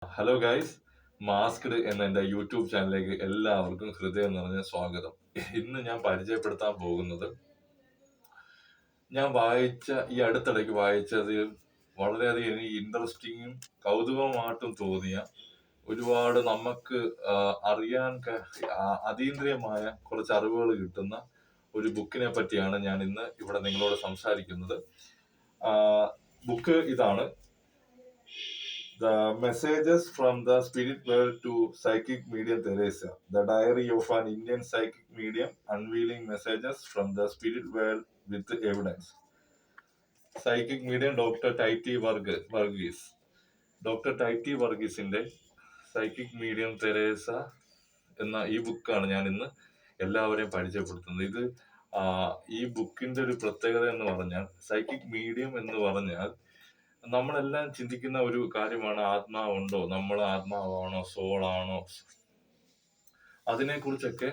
Hello guys, masked എന്ന എൻ്റെ YouTube ചാനലിലേക്ക് എല്ലാവർക്കും ഹൃദയം നിറഞ്ഞ സ്വാഗതം. ഇന്ന് ഞാൻ പരിചയപ്പെടുത്താൻ പോകുന്നത് ഞാൻ ഈ അടുത്തിടയ്ക്ക് വായിച്ചത് വളരെയധികം എനിക്ക് ഇൻട്രസ്റ്റിങ്ങും കൗതുകമായിട്ടും തോന്നിയ ഒരുപാട് നമുക്ക് അറിയാൻ അതീന്ദ്രിയമായ കുറച്ച് അറിവുകൾ കിട്ടുന്ന ഒരു ബുക്കിനെ പറ്റിയാണ് ഞാൻ ഇന്ന് ഇവിടെ നിങ്ങളോട് സംസാരിക്കുന്നത്. ബുക്ക് ഇതാണ്: The Messages from the Spirit World to Psychic Medium Teresa, The Diary of an Indian Psychic Medium, Unveiling Messages from the Spirit World with Evidence. Psychic medium doctor Tity Varghese. Doctor Tity വർഗീസിന്റെ സൈക്കിക് മീഡിയം തെരേസ എന്ന ഈ ബുക്കാണ് ഞാൻ ഇന്ന് എല്ലാവരെയും പരിചയപ്പെടുത്തുന്നത്. ഈ ബുക്കിന്റെ ഒരു പ്രത്യേകത എന്ന് പറഞ്ഞാൽ, സൈക്കിക് മീഡിയം എന്ന് പറഞ്ഞാൽ നമ്മളെല്ലാം ചിന്തിക്കുന്ന ഒരു കാര്യമാണ്: ആത്മാവുണ്ടോ, നമ്മൾ ആത്മാവാണോ, സോളാണോ? അതിനെക്കുറിച്ചൊക്കെ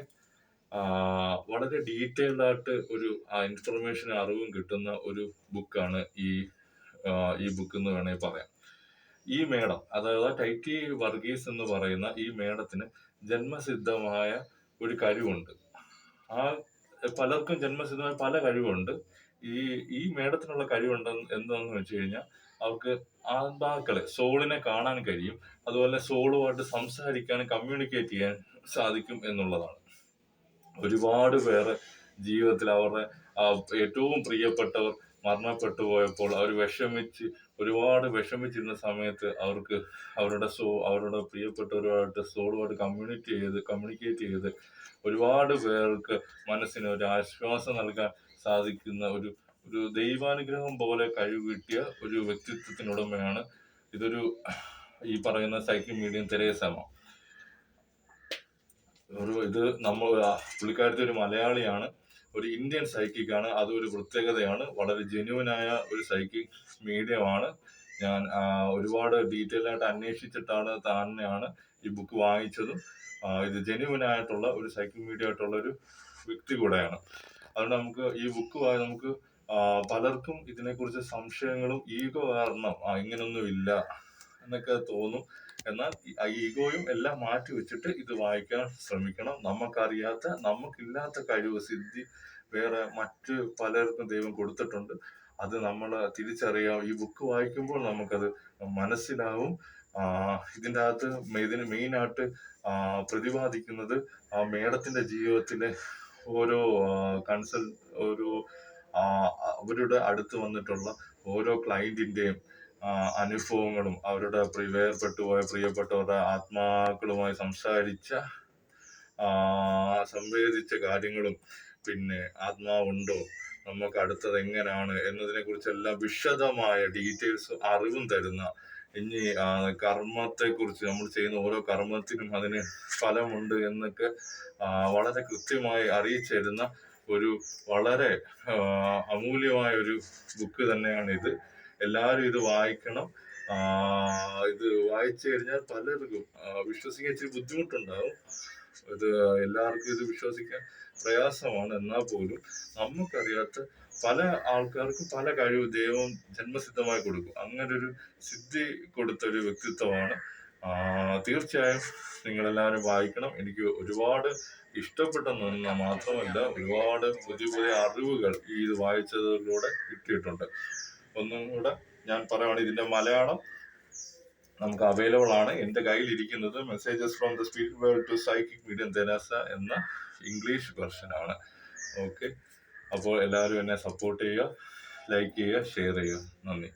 വളരെ ഡീറ്റെയിൽഡ് ആയിട്ട് ഒരു ഇൻഫർമേഷൻ അറിവും കിട്ടുന്ന ഒരു ബുക്കാണ് ഈ ബുക്ക് എന്ന് വേണമെങ്കിൽ പറയാം. ഈ മേഡം, അതായത് ടൈറ്റി വർഗീസ് എന്ന് പറയുന്ന ഈ മേഡത്തിന് ജന്മസിദ്ധമായ ഒരു കഴിവുണ്ട്. പലർക്കും ജന്മസിദ്ധമായ പല കഴിവുണ്ട്. ഈ മേഡത്തിനുള്ള എന്താണെന്ന് വെച്ച് കഴിഞ്ഞാൽ, അവർക്ക് ആത്മാക്കളെ, സോളിനെ കാണാൻ കഴിയും. അതുപോലെ സോളുമായിട്ട് സംസാരിക്കാനും കമ്മ്യൂണിക്കേറ്റ് ചെയ്യാൻ സാധിക്കും എന്നുള്ളതാണ്. ഒരുപാട് പേര് ജീവിതത്തിൽ അവരുടെ ഏറ്റവും പ്രിയപ്പെട്ടവർ മരണപ്പെട്ടു പോയപ്പോൾ അവർ ഒരുപാട് വിഷമിച്ചിരുന്ന സമയത്ത് അവർക്ക് അവരുടെ പ്രിയപ്പെട്ടവരുമായിട്ട് സോളുമായിട്ട് കമ്മ്യൂണിക്കേറ്റ് ചെയ്ത് ഒരുപാട് പേർക്ക് മനസ്സിന് ഒരു ആശ്വാസം നൽകാൻ സാധിക്കുന്ന ഒരു ദൈവാനുഗ്രഹം പോലെ കഴിവ് കിട്ടിയ ഒരു വ്യക്തിത്വത്തിനുടമയാണ് ഈ പറയുന്ന സൈക്കിക് മീഡിയം തെരേസമ്മ. പുള്ളിക്കാരത്തി ഒരു മലയാളിയാണ്, ഒരു ഇന്ത്യൻ സൈക്കിക് ആണ്. അതൊരു പ്രത്യേകതയാണ്. വളരെ ജെന്യുവനായ ഒരു സൈക്കിക് മീഡിയമാണ്. ഞാൻ ഒരുപാട് ഡീറ്റെയിൽ ആയിട്ട് അന്വേഷിച്ചിട്ടാണ് തന്നെയാണ് ഈ ബുക്ക് വാങ്ങിച്ചതും. ഇത് ജെന്യുവൻ ആയിട്ടുള്ള ഒരു സൈക്കിക് മീഡിയ ആയിട്ടുള്ള ഒരു വ്യക്തി കൂടെയാണ്. അതുകൊണ്ട് നമുക്ക് ഈ ബുക്ക് നമുക്ക് പലർക്കും ഇതിനെക്കുറിച്ച് സംശയങ്ങളും ഈഗോ കാരണം ഇങ്ങനൊന്നും ഇല്ല എന്നൊക്കെ തോന്നും. എന്നാൽ ഈഗോയും എല്ലാം മാറ്റി വെച്ചിട്ട് ഇത് വായിക്കാൻ ശ്രമിക്കണം. നമുക്കില്ലാത്ത കഴിവ്, സിദ്ധി വേറെ മറ്റ് പലർക്കും ദൈവം കൊടുത്തിട്ടുണ്ട്. അത് നമ്മൾ തിരിച്ചറിയാം. ഈ ബുക്ക് വായിക്കുമ്പോൾ നമുക്കത് മനസ്സിലാവും. ഇതിൻ്റെ അകത്ത് ഇതിന് മെയിനായിട്ട് പ്രതിപാദിക്കുന്നത് മേഡത്തിന്റെ ജീവിതത്തിലെ ഓരോ അവരുടെ അടുത്ത് വന്നിട്ടുള്ള ഓരോ ക്ലയന്റിന്റെയും അനുഭവങ്ങളും, അവരുടെ വേർപെട്ടുപോയ പ്രിയപ്പെട്ടവരുടെ ആത്മാക്കളുമായി സംവേദിച്ച കാര്യങ്ങളും, പിന്നെ ആത്മാവുണ്ടോ, നമുക്ക് അടുത്തത് എങ്ങനെയാണ് എന്നതിനെ കുറിച്ചെല്ലാം വിശദമായ ഡീറ്റെയിൽസ് അറിവും തരുന്ന, ഇനി കർമ്മത്തെക്കുറിച്ച്, നമ്മൾ ചെയ്യുന്ന ഓരോ കർമ്മത്തിനും അതിന് ഫലമുണ്ട് എന്നൊക്കെ വളരെ കൃത്യമായി അറിയിച്ചു തരുന്ന ഒരു വളരെ അമൂല്യമായ ഒരു ബുക്ക് തന്നെയാണ് ഇത്. എല്ലാവരും ഇത് വായിക്കണം. ഇത് വായിച്ചു കഴിഞ്ഞാൽ പലർക്കും വിശ്വസിക്കാൻ ഇച്ചിരി ബുദ്ധിമുട്ടുണ്ടാവും. എല്ലാവർക്കും ഇത് വിശ്വസിക്കാൻ പ്രയാസമാണ്. എന്നാൽ പോലും നമുക്കറിയാത്ത പല ആൾക്കാർക്കും പല കഴിവ് ദൈവം ജന്മസിദ്ധമായി കൊടുക്കും. അങ്ങനെ ഒരു സിദ്ധി കൊടുത്തൊരു വ്യക്തിത്വമാണ്. തീർച്ചയായും നിങ്ങളെല്ലാവരും വായിക്കണം. എനിക്ക് ഒരുപാട് ഇഷ്ടപ്പെട്ടെന്ന് മാത്രമല്ല, ഒരുപാട് പുതിയ പുതിയ അറിവുകൾ ഇത് വായിച്ചതിലൂടെ കിട്ടിയിട്ടുണ്ട്. ഒന്നും കൂടെ ഞാൻ പറയുകയാണ്, ഇതിന്റെ മലയാളം നമുക്ക് അവൈലബിൾ ആണ്. എൻ്റെ കയ്യിൽ ഇരിക്കുന്നത് messages from the spirit world to psychic medium Teresa എന്ന ഇംഗ്ലീഷ് വെർഷൻ ആണ്. ഓക്കെ, അപ്പോൾ എല്ലാവരും എന്നെ സപ്പോർട്ട് ചെയ്യുക, ലൈക്ക് ചെയ്യുക, ഷെയർ ചെയ്യുക. നന്ദി.